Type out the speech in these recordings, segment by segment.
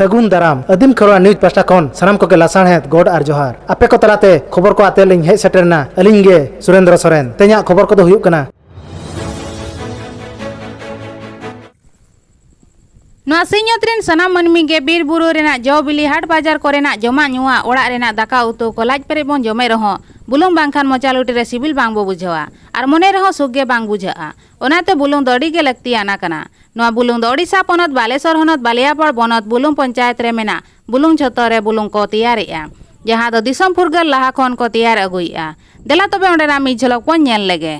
सगुन दाराम आदिम Kharwa news pasta खन सानाम को लासाणहेद गोड आर जोहार आपे को तलाते खबर को आते लिंग हेज सेटरना अलिंग गे सुरेंद्र सोरेन तेजा खबर को दो हुयुक कना सिंहत्रिन सनाम मनमी के बीर बुरु रेना जो बिली हाट बाजार कोरेना जमा नुआ ओड़ा रेना दाका उतु को लाज पेरे बन जमे रहो बुलुंग बांखान मोचालुटी रे सिबिल बांग बो बुझावा आर मने रहो सुगे बांग बुझाआ ओनाते बुलुंग दड़ी के लगती आना कना नोआ बुलुंग ओडिशा पनत बालेश्वर हनत बालियापाड़ बनत बुलुंग पंचायत रे मेना बुलुंग छतो रे बुलुंग को तैयारेआ जहां दो दिसम फुरगल लाहा खन को तैयार अगुइआ देला तबे ओंडेना मी झलक पन नेल लेगे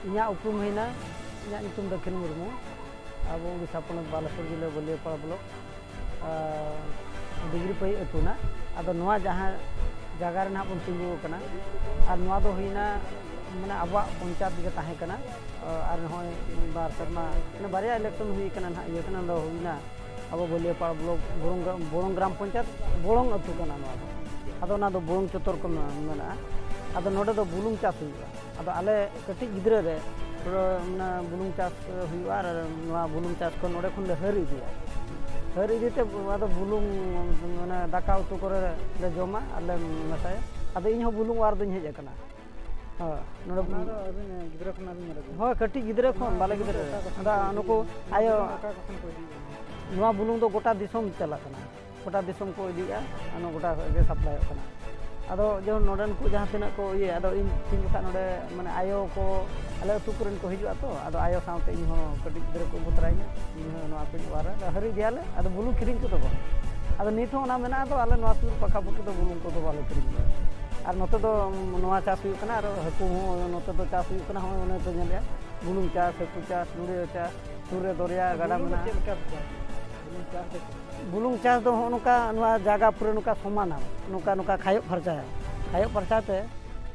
इन्या उपरुम हैना इन्या नितुम दक्षिण मुर्मू अब उड़ीसा पनत बालेश्वर जिला बालियापाड़ ब्लॉक डिग्री पई अतुना आदो नोआ जहां जगह रे ना बन तिंगु कना आर नोआ दो हैना माने आबा पंचायत गे ताहे कना आर होय बार शर्मा माने बारिया इलेक्शन हुई कना ना ये कना दो हुईना अब बालियापाड़ ब्लॉक बोरंग ग्राम पंचायत बोरंग अतु कना नोआ आदो ना दो बोरंग चतुर को मेना आदो नोडे दो बुलुंग चास हुईआ आदो आले कटी गिद्रा रे ना बुलुंग चास हुईआ आर नोआ बुलुंग चास को नोडे खन ले हर इदिया हर इदीते आदो बुलुंग माने दाका उतु करे ले जमा आले मसाय आदो इन हो बुलुंग वार दुन हेज कना हां नोडे गिद्रा खन आबि मरे हो कटी गिद्रा खन बाले गिद्रा आदा अनको आयो नोआ बुलुंग दो गोटा दिसम चला कना गोटा दिसम को इदिया अनो गोटा गे सप्लाई कना आदो जो नोडन को जहां तिना को ये आदो इन तीन का नोडे माने आयो को आले अतु करन को हिजुआ तो आदो आयो साउते इन हो कटी गिद्रा को बुतराइना इन हो नो आपे वारा हरि दियाले आदो बुलु किरिंग को तो आदो नित हो ना मेना तो आले नो सुर पखा पखी तो बुलु को तो बाले किरिंग आर नोते दो नोआ चास हुई कना आर हकु हो नोते दो चास हुई कना हो ओने तो नेले बुलु चास हकु चास नुरे चास सुरे दरिया गाडा मेना बुलुंग चास दो नोका नोआ जागा पुरे नोका समान नोका नोका खायो फरचाते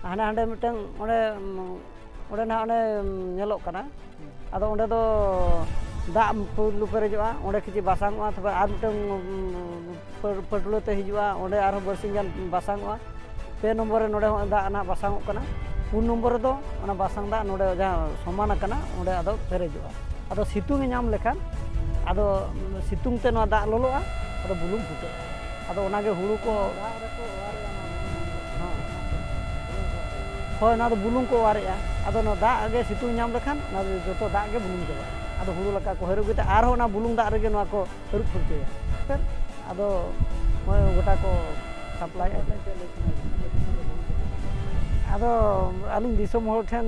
हाने हांडे मिटन ओडे ओडे ना ओडे नेलो कना आदो ओडे दो दा पुलु पेरेजवा ओडे किछि बासांगवा तबे आर मिटन पटुलोते हिजुआ ओडे आरो बरसिंगान बासांगवा पे नंबर रे नोडे दा ना बासांग कना 4 नंबर दो ओना बासांग दा नोडे जहा समान कना ओडे आदो पेरेजवा आदो सितुंग नाम लेखान आदो सितुंग ते नो दा लोलोआ आदो बुलुंग फुटे आदो ओनागे हुळु को हो ना दो बुलुंग को वारेआ आदो नो दा आगे सितुंग नाम लेखान ना जतो दा गे बुलुंग चला आदो हुळु लका को हेरु गते आरो ना बुलुंग दा रेगे नो को हेरु फुटे आदो मोय गोटा को सप्लाई आदो आलिंग दिसम होर ठेन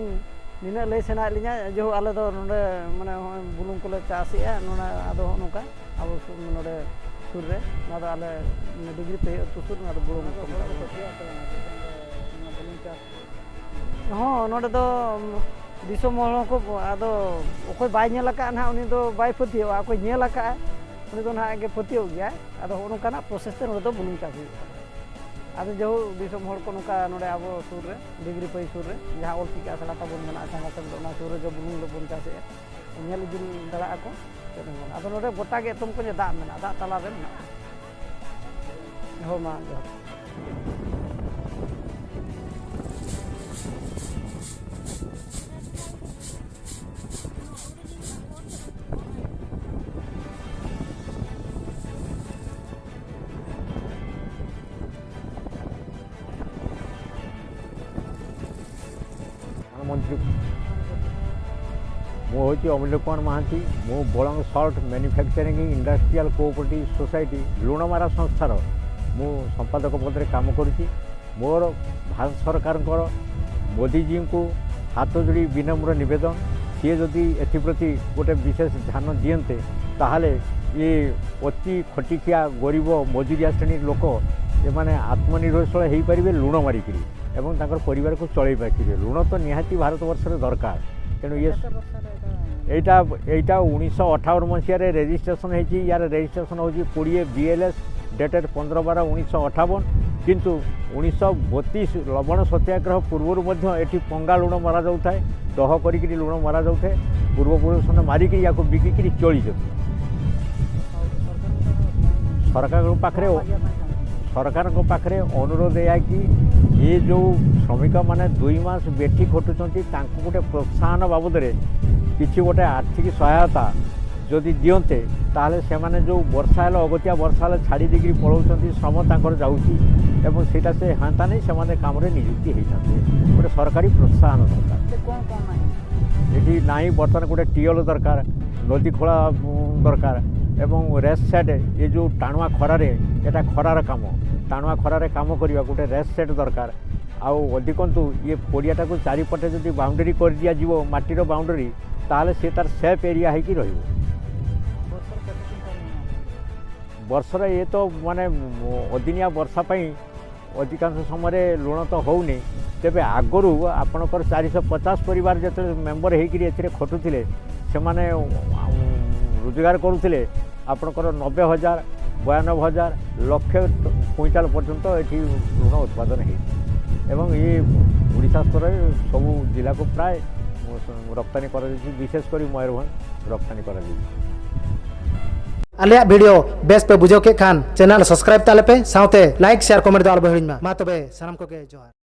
निना लay सेना लिया जो आले दो नोडे माने बुलुंग कोले चासिया नोना आदो नोका अब नोडे सुर रे ना दो आले डिग्री पे तुसुर ना दो बुलुंग को हां नोडे दो दिसम होर को आदो ओकोय बाय नेला का ना उनी दो बाय पतियो ओकोय नेला का उनी दो ना के पतियो गया आदो नोका ना प्रोसेस ते नोडे दो बुलुंग चासि आदो जो दिसम होर को नोका नोडे अब सुर रे डिग्री पे सुर रे जहां ओल टिका सला तबन मना संगा तब ना सुर रे जो बुलुंग लो बन चासे नेल दिन दड़ा को आदो नोडे गोटा गे तुम को दा मेना दा तला रे मेना हो मा जो मंत्री मुझे अमूल्य कुमार महांती मु Balang salt manufacturing industrial cooperative society लुणमारा संस्थार मु संपादक पद में काम करुँची मोर भारत सरकार मोदीजी को हाथ जोड़ी विनम्र निवेदन सी जदि एप्रति गोटे विशेष ध्यान दियंते ताहले ये अति खटिकिया गरीब मजुरिया श्रेणी लोक ये आत्मनिर्भरशील हो पारे लुण मारिकी एवं ताकर परिवार को चलई पारे लुण तो निहाती भारत वर्ष दरकार तेणु ये एटा 1958 मसीह रेजिस्ट्रेशन होती यार रेजिस्ट्रेशन हो 20 BLS डेटेड 15/12/1958 किंतु 1932 लवण सत्याग्रह पूर्वर ये पंगा लुण मरा जाए दह करी लुण मरा जाए पूर्वपुरुष ने मारिक या बिकिक चली सरकार पाखे अनुरोध है कि ये जो श्रमिक मैंने 2 मास बेठी खटुंट गोटे प्रोत्साहन बाबद किसी गोटे आर्थिक सहायता जदि दियंते ताहले से माने जो वर्षा हेले अगतिया वर्षा हेले छाड़ी देकरी पलाउछंती श्रम तांकर जाउची एवं सेटा से हांता नहीं से काम नियुक्ति होइछंती गोटे सरकारी प्रोत्साहन दरकार कौन कौन नहीं एटी नाही बर्तमान गोटे टीएल दरकार नदी खोला दरकार एवं रेस्ट सेट ये जो टाणुआ खरारे एटा खरार काम टाणुआ खरारे काम करवा गोटे रेस्ट सेट दरकार आउ अधिकंतु ये पड़ियाटा को चारिपटे जदि बाउंड्री कर दिया जीवो माटीर बाउंड्री ताहले से तार सेफ एरिया है कि रहिबो वर्षर ये तो माने अदिनिया वर्षा पाई अधिकांश समय लुण तो होनी तेबे आगरू आपणकर 450 परिवार जो मेम्बर होकर खटुले से माने रोजगार करुले आपणकर 90,000 92,000 लक्ष क्विंटाल पर्यंत ये ऋण उत्पादन एवं ये ओडिशा स्तर सब जिला को प्राय रप्तानी कर विशेषकर मयूरभंज रप्तानी कर आलिया वीडियो बेस पे बुझो के खान चैनल सब्सक्राइब ताले पे साउते लाइक शेयर कमेंट दो आलो हिड़िन मा तबे सनम को के जोहार।